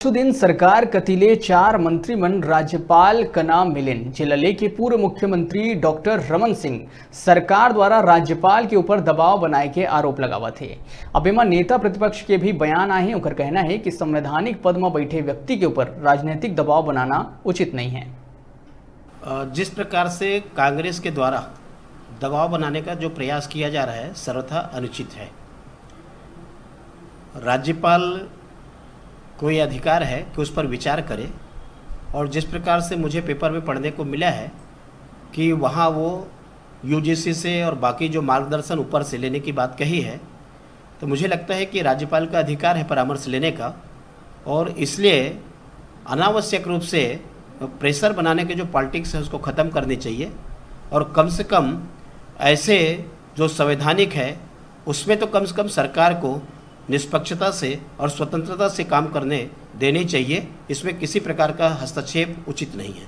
दिन सरकार कतिले 4 मंत्रीमंडल राज्यपाल का नाम मिलिन जिले के पूर्व मुख्यमंत्री डॉक्टर रमन सिंह सरकार द्वारा राज्यपाल के ऊपर दबाव बनाए के आरोप लगावा थे। अब एमा नेता प्रतिपक्ष के भी बयान आए हैं। उनका कहना है कि संवैधानिक पद में बैठे व्यक्ति के ऊपर राजनीतिक दबाव बनाना उचित नहीं है। जिस प्रकार से कांग्रेस के द्वारा दबाव बनाने का जो प्रयास किया जा रहा है सर्वथा अनुचित है। राज्यपाल कोई अधिकार है कि उस पर विचार करे, और जिस प्रकार से मुझे पेपर में पढ़ने को मिला है कि वहाँ वो यूजीसी से और बाकी जो मार्गदर्शन ऊपर से लेने की बात कही है, तो मुझे लगता है कि राज्यपाल का अधिकार है परामर्श लेने का, और इसलिए अनावश्यक रूप से प्रेशर बनाने के जो पॉलिटिक्स है उसको ख़त्म करनी चाहिए, और कम से कम ऐसे जो संवैधानिक है उसमें तो कम से कम सरकार को निष्पक्षता से और स्वतंत्रता से काम करने देनी चाहिए। इसमें किसी प्रकार का हस्तक्षेप उचित नहीं है।